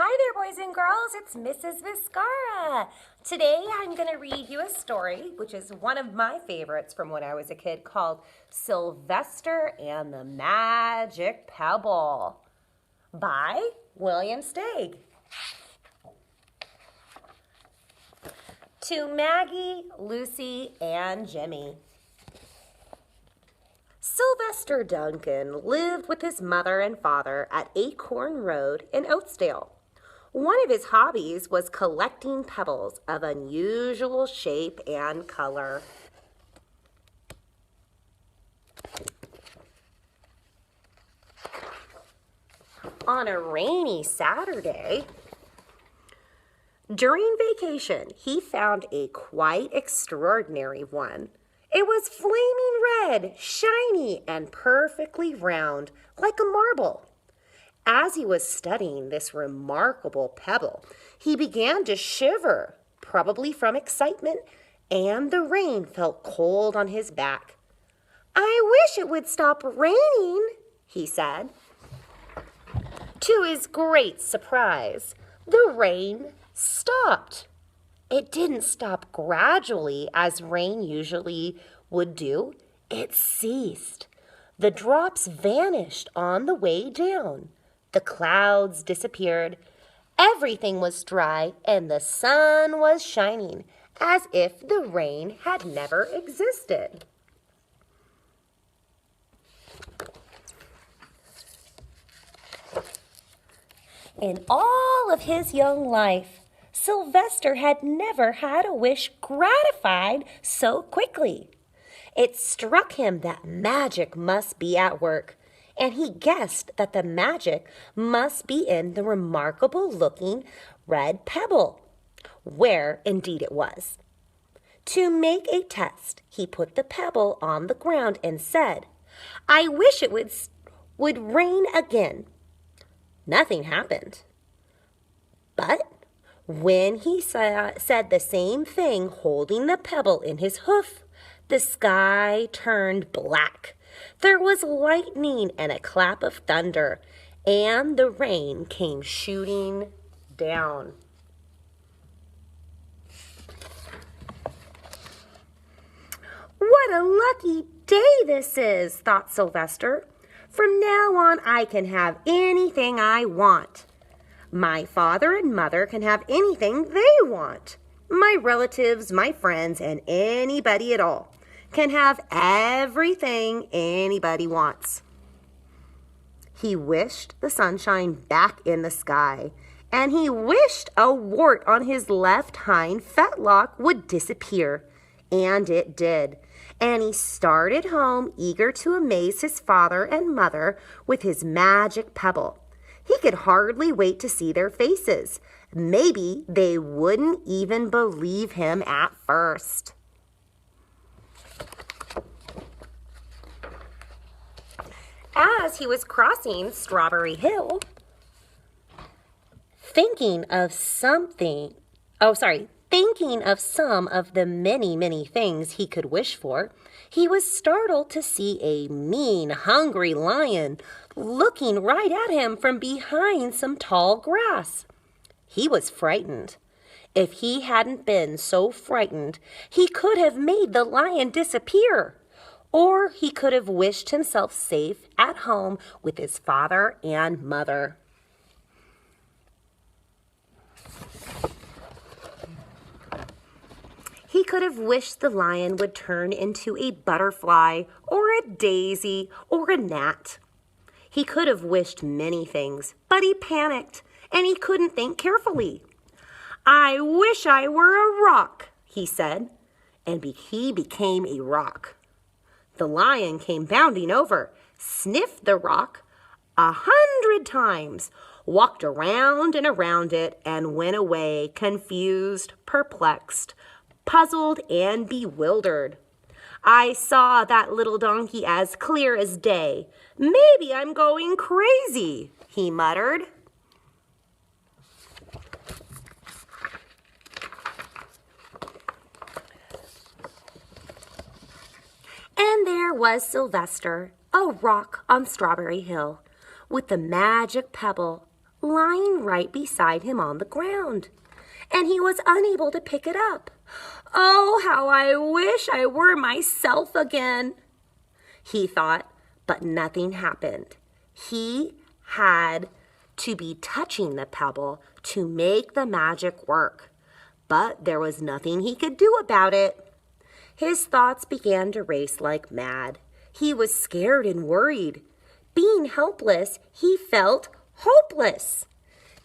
Hi there, boys and girls. It's Mrs. Viscarra. Today I'm going to read you a story, which is one of my favorites from when I was a kid, called Sylvester and the Magic Pebble by William Steig. To Maggie, Lucy, and Jimmy. Sylvester Duncan lived with his mother and father at Acorn Road in Oatsdale. One of his hobbies was collecting pebbles of unusual shape and color. On a rainy Saturday, during vacation, he found a quite extraordinary one. It was flaming red, shiny, and perfectly round, like a marble. As he was studying this remarkable pebble, he began to shiver, probably from excitement, and the rain felt cold on his back. "I wish it would stop raining," he said. To his great surprise, the rain stopped. It didn't stop gradually as rain usually would do. It ceased. The drops vanished on the way down. The clouds disappeared. Everything was dry and the sun was shining as if the rain had never existed. In all of his young life, Sylvester had never had a wish gratified so quickly. It struck him that magic must be at work, and he guessed that the magic must be in the remarkable-looking red pebble, where indeed it was. To make a test, he put the pebble on the ground and said, "I wish it would rain again." Nothing happened. But when he said the same thing holding the pebble in his hoof, the sky turned black. There was lightning and a clap of thunder, and the rain came shooting down. "What a lucky day this is," thought Sylvester. "From now on, I can have anything I want. My father and mother can have anything they want. My relatives, my friends, and anybody at all can have everything anybody wants." He wished the sunshine back in the sky, and he wished a wart on his left hind fetlock would disappear, and it did. And he started home eager to amaze his father and mother with his magic pebble. He could hardly wait to see their faces. Maybe they wouldn't even believe him at first. As he was crossing Strawberry Hill, thinking of some of the many things he could wish for, he was startled to see a mean, hungry lion looking right at him from behind some tall grass. He was frightened. If he hadn't been so frightened, he could have made the lion disappear, or he could have wished himself safe at home with his father and mother. He could have wished the lion would turn into a butterfly or a daisy or a gnat. He could have wished many things, but he panicked and he couldn't think carefully. "I wish I were a rock," he said, and he became a rock. The lion came bounding over, sniffed the rock 100 times, walked around and around it, and went away confused, perplexed, puzzled, and bewildered. "I saw that little donkey as clear as day. Maybe I'm going crazy," he muttered. And there was Sylvester, a rock on Strawberry Hill, with the magic pebble lying right beside him on the ground, and he was unable to pick it up. "Oh, how I wish I were myself again," he thought, but nothing happened. He had to be touching the pebble to make the magic work, but there was nothing he could do about it. His thoughts began to race like mad. He was scared and worried. Being helpless, he felt hopeless.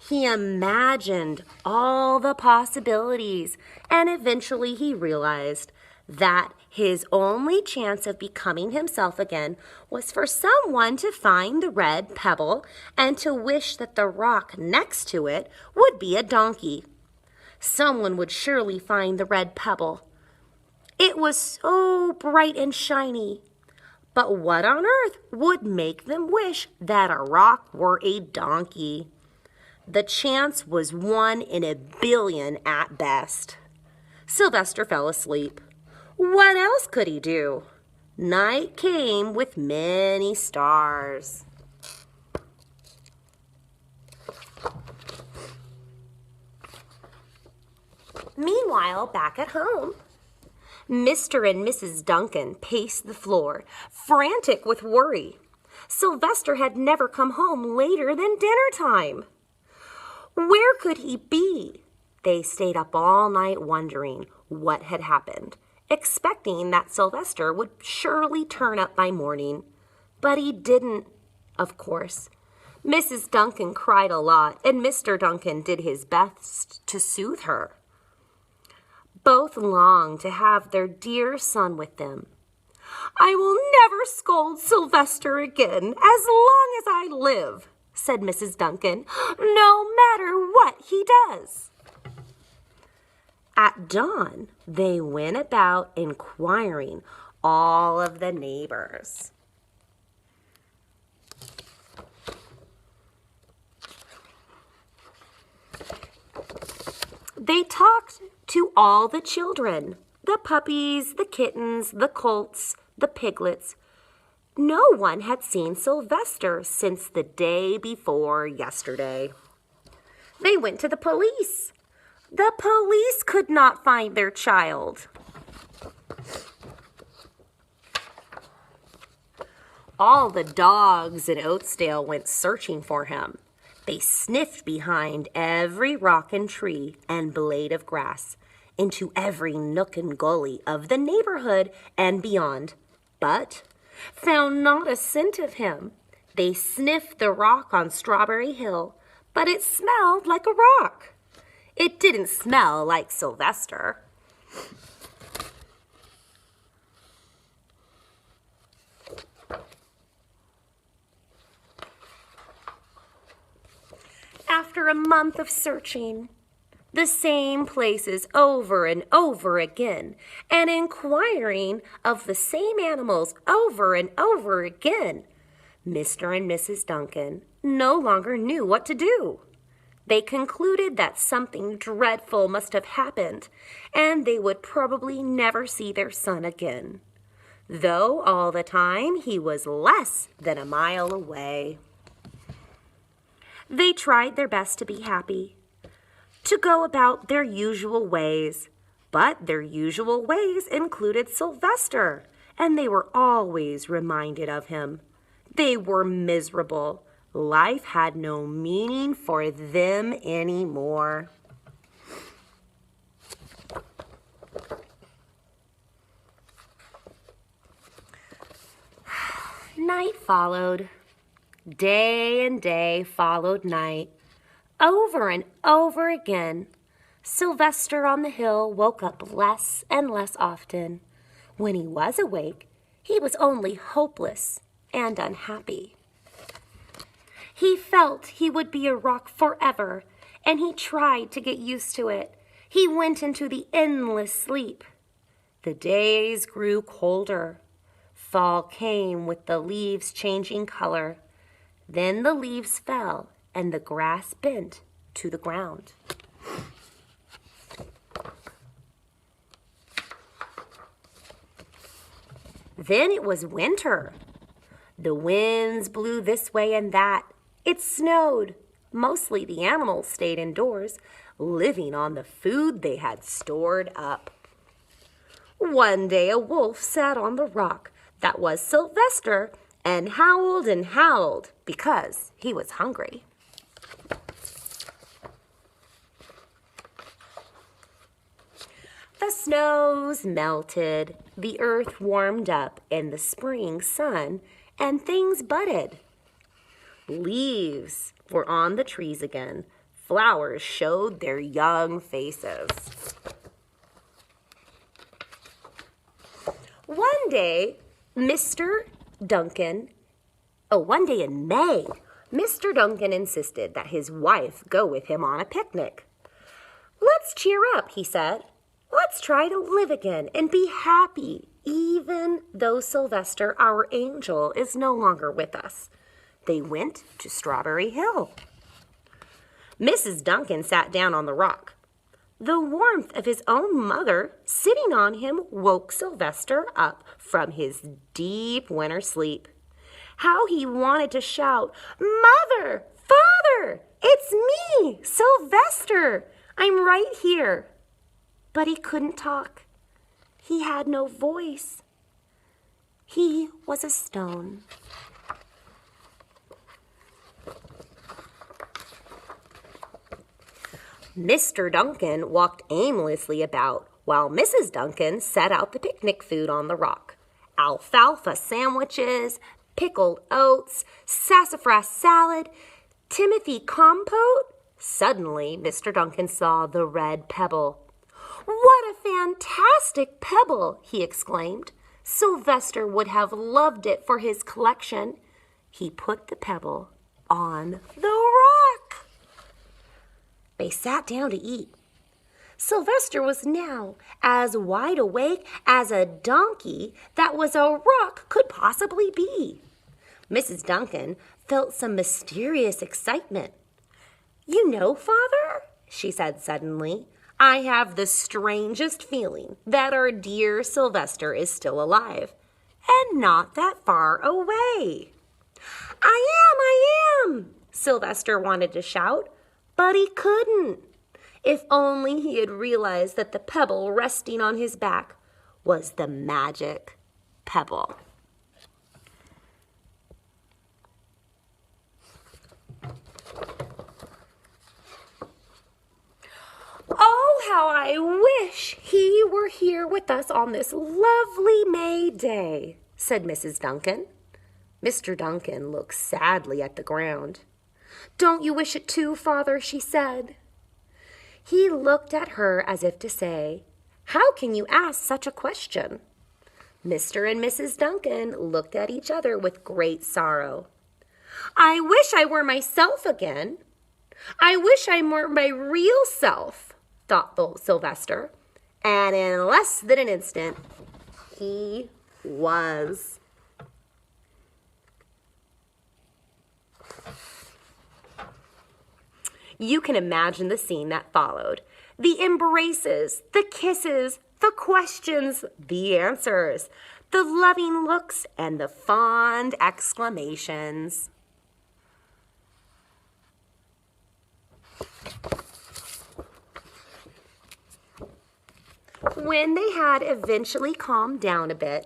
He imagined all the possibilities, and eventually he realized that his only chance of becoming himself again was for someone to find the red pebble and to wish that the rock next to it would be a donkey. Someone would surely find the red pebble. It was so bright and shiny. But what on earth would make them wish that a rock were a donkey? The chance was 1 in a billion at best. Sylvester fell asleep. What else could he do? Night came with many stars. Meanwhile, back at home, Mr. and Mrs. Duncan paced the floor, frantic with worry. Sylvester had never come home later than dinner time. Where could he be? They stayed up all night wondering what had happened, expecting that Sylvester would surely turn up by morning. But he didn't, of course. Mrs. Duncan cried a lot, and Mr. Duncan did his best to soothe her. Both longed to have their dear son with them. "I will never scold Sylvester again as long as I live," said Mrs. Duncan, "no matter what he does." At dawn, they went about inquiring all of the neighbors. They talked to all the children, the puppies, the kittens, the colts, the piglets. No one had seen Sylvester since the day before yesterday. They went to the police. The police could not find their child. All the dogs in Oatsdale went searching for him. They sniffed behind every rock and tree and blade of grass, into every nook and gully of the neighborhood and beyond, but found not a scent of him. They sniffed the rock on Strawberry Hill, but it smelled like a rock. It didn't smell like Sylvester. After a month of searching, the same places over and over again, and inquiring of the same animals over and over again, Mr. and Mrs. Duncan no longer knew what to do. They concluded that something dreadful must have happened, and they would probably never see their son again, though all the time he was less than a mile away. They tried their best to be happy, to go about their usual ways, but their usual ways included Sylvester, and they were always reminded of him. They were miserable. Life had no meaning for them anymore. Night followed. Day and day followed night. Over and over again, Sylvester on the hill woke up less and less often. When he was awake, he was only hopeless and unhappy. He felt he would be a rock forever, and he tried to get used to it. He went into the endless sleep. The days grew colder. Fall came with the leaves changing color. Then the leaves fell, and the grass bent to the ground. Then it was winter. The winds blew this way and that. It snowed. Mostly the animals stayed indoors, living on the food they had stored up. One day a wolf sat on the rock that was Sylvester and howled because he was hungry. The snows melted, the earth warmed up in the spring sun, and things budded. Leaves were on the trees again. Flowers showed their young faces. One day in May, Mr. Duncan insisted that his wife go with him on a picnic. "Let's cheer up," he said. "Let's try to live again and be happy, even though Sylvester, our angel, is no longer with us." They went to Strawberry Hill. Mrs. Duncan sat down on the rock. The warmth of his own mother sitting on him woke Sylvester up from his deep winter sleep. How he wanted to shout, "Mother! Father! It's me, Sylvester! I'm right here!" But he couldn't talk. He had no voice. He was a stone. Mr. Duncan walked aimlessly about while Mrs. Duncan set out the picnic food on the rock. Alfalfa sandwiches, pickled oats, sassafras salad, Timothy compote. Suddenly, Mr. Duncan saw the red pebble. "What a fantastic pebble!" he exclaimed. Sylvester would have loved it for his collection. He put the pebble on the rock. They sat down to eat. Sylvester was now as wide awake as a donkey that was a rock could possibly be. Mrs. Duncan felt some mysterious excitement. "You know, Father," she said suddenly, "I have the strangest feeling that our dear Sylvester is still alive and not that far away." I am, Sylvester wanted to shout, but he couldn't. If only he had realized that the pebble resting on his back was the magic pebble. Oh, how I wish he were here with us on this lovely May day, said Mrs. Duncan. Mr. Duncan looked sadly at the ground. Don't you wish it too, Father? She said. He looked at her as if to say, how can you ask such a question? Mr. and Mrs. Duncan looked at each other with great sorrow. I wish I were myself again. I wish I were my real self, thought Sylvester. And in less than an instant, he was. You can imagine the scene that followed. The embraces, the kisses, the questions, the answers, the loving looks, and the fond exclamations. When they had eventually calmed down a bit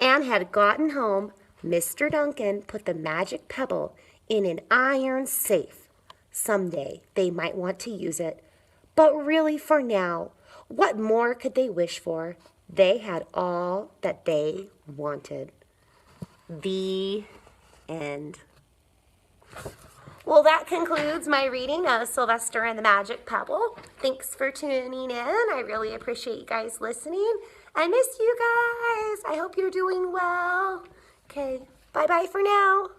and had gotten home, Mr. Duncan put the magic pebble in an iron safe. Someday they might want to use it, but really for now, what more could they wish for? They had all that they wanted. The end. Well, that concludes my reading of Sylvester and the Magic Pebble. Thanks for tuning in. I really appreciate you guys listening. I miss you guys. I hope you're doing well. Okay, bye-bye for now.